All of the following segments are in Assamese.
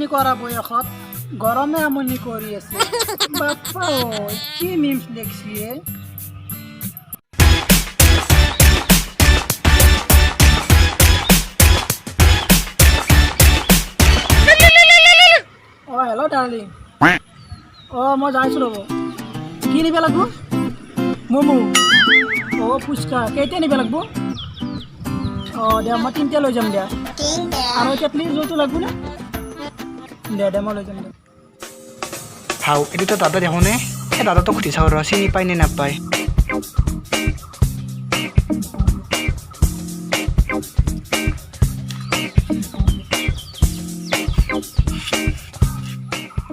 আমনি কৰা বয়সত গৰমে আমনি কৰি আছে বাপ্পা কি মিমছ লেখছিয়ে হেল্ল' ডাৰ্লিং মই যাইছোঁ ৰ'ব কি নিব লাগিব ম'ম' ফুচকা কেইটা নিব লাগিব দিয়া মই তিনিটা লৈ যাম দিয়া আৰু কেটলি যোৰটো লাগিব নে দে মই লৈ যাম দিয়া ভাও এইটোতো দাদা দেখোনে সেই দাদাটোক সুধি চাওঁ ৰ চিনি পায় নে নাপায়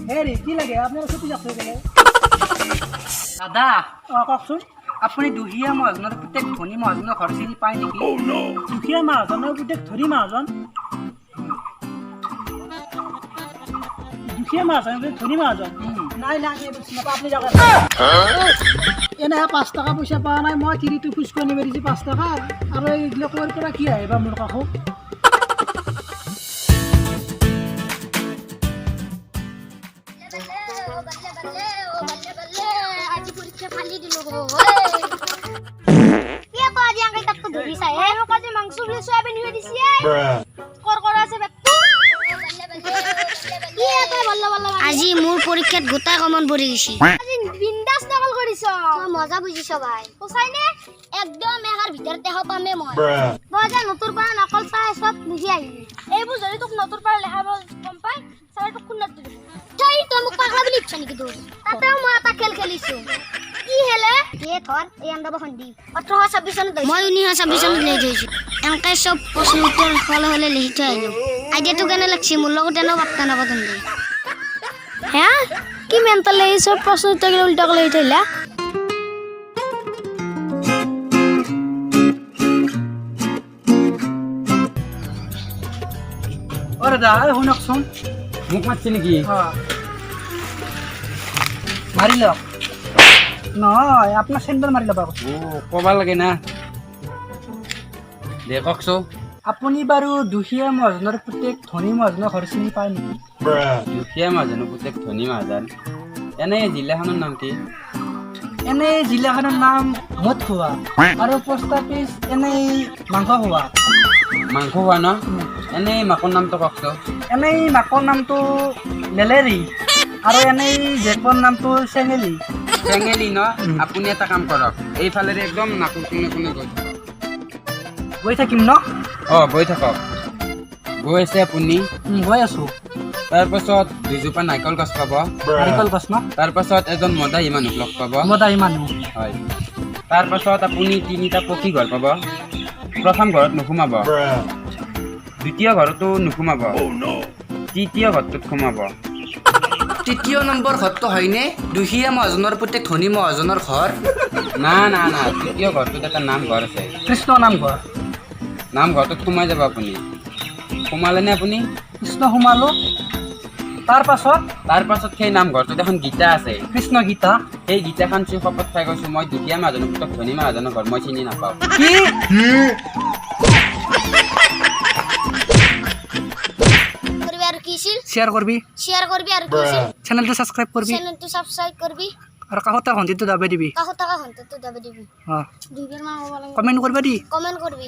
হেৰি কি লাগে আপোনাৰ ছুটি যাচ্ছে বোলে দাদা কওকচোন আপুনি দুখীয়া মহাজনৰ প্ৰত্যেক ধনী মহাজনৰ ঘৰ চিনি পায় নেকি দুখীয়া মহাজনৰ গোটেই ধনী মহাজন দুখীয়া মহাজন ধনী মহাজন নাই আপুনি যাওক এনে 5 টকা পইচা পোৱা নাই মই তিৰিটো ফুচকা নিব দিছোঁ 5 টকা আৰু এইগিলা ক'ৰ পৰা কি আহিবা মোৰ কাষত আজি মোৰ পৰীক্ষাত গোটাই কমন পৰি গৈছে আজি বিন্দাস নকল কৰিছ মজা বুজিছ ভাই সঁচাইনে একদম এহাৰ ভিতৰতে পামে মই বজা নতুৰ পৰা নকল পাই সব লিখি আহিলি এইবোৰ যদি তোক নতুৰ পৰা লেখাব গম পাই চাই তোক কোন দিবি তই মোক পাগলা বুলি ইচ্ছা নেকি তোৰ তাতে মই এটা খেল খেলিছো কি হেলে এ থৰ এই আন্দাব খন্দি 1826 চনত মই 1926 চনত লৈ গৈছো এনেকৈ চব প্ৰশ্ন উত্তৰ হলে লিখি থৈ আহিলো আইডিয়াটো কেনে লাগছে মোৰ লগত এনেও বাৰ্তা নাপাতোন দে হে কি মেণ্টাল এই সব প্ৰশ্ন উত্তৰ উল্টা কৰি থৈলা দাদা শুনকচোন মোক মাতছে নেকি মাৰি লওক নহয় আপোনাৰ চেণ্ডেল মাৰি ল'ব ক'ব লাগে না দে কওকচোন আপুনি বাৰু দুখীয়া মহাজনৰ প্ৰত্যেক ধনী মহাজনৰ ঘৰ চিনি পায় নেকি দুখীয়া মহাজনৰ প্ৰত্যেক ধনী মহাজন এনে জিলাখনৰ নাম কি এনেই জিলাখনৰ নাম মদ খোৱা আৰু পোষ্ট অফিচ এনেই মাংস খোৱা মাংস খোৱা ন এনেই মাকৰ নামটো কওকচোন এনেই মাকৰ নামটো লেলেৰি আৰু এনেই জেকৰ নামটো চেঙেলি চেঙেলি ন আপুনি এটা কাম কৰক এইফালেৰে একদম নাকৰ কোনে কোনে গৈ থাকিম ন গৈ থাকক গৈ আছে আপুনি গৈ আছোঁ তাৰপাছত দুজোপা নাৰিকল গছ পাব নাৰিকল গছ ন তাৰপাছত এজন মদাহী মানুহ লগ পাব মদাহী মানুহ হয় তাৰপাছত আপুনি 3টা পকী ঘৰ পাব প্ৰথম ঘৰত নোসোমাব দ্বিতীয় ঘৰতো নোসোমাব তৃতীয় ঘৰটোত সোমাব তৃতীয় নম্বৰ ঘৰটো হয়নে দুখীয়া মহাজনৰ প্ৰত্যেক ধনী মহাজনৰ ঘৰ না তৃতীয় ঘৰটোত এটা নামঘৰ আছে কৃষ্ণ নামঘৰ নামঘৰটোত সোমাই যাব আপুনি সোমালেনে আপুনি কৃষ্ণ সোমালোঁ তাৰপাছত সেই নামঘৰটোত এখন গীতা আছে কৃষ্ণ গীতা সেই গীতাখন চুই শপত খাই কৈছোঁ মই দুখীয়া মহাজনৰ প্ৰত্যেক ধনী মহাজনৰ ঘৰ মই চিনি নাপাওঁ কি কৰবি আৰ কি ছিল শ্বেয়াৰ কৰিবি শেয়াৰ কৰবি আৰ কি ছিল চেনেলটো ছাবস্ক্ৰাইব কৰিবি চ্যানেলটো সাবস্ক্ৰাইব কৰবি আৰু কাষতে ঘণ্টিটো দাবাই দিবি কাকো টাকা হন্তে তো দাবি দিবি দুইবার মা হবা লাগে কমেণ্ট কৰিবা দি কমেন্ট কৰবি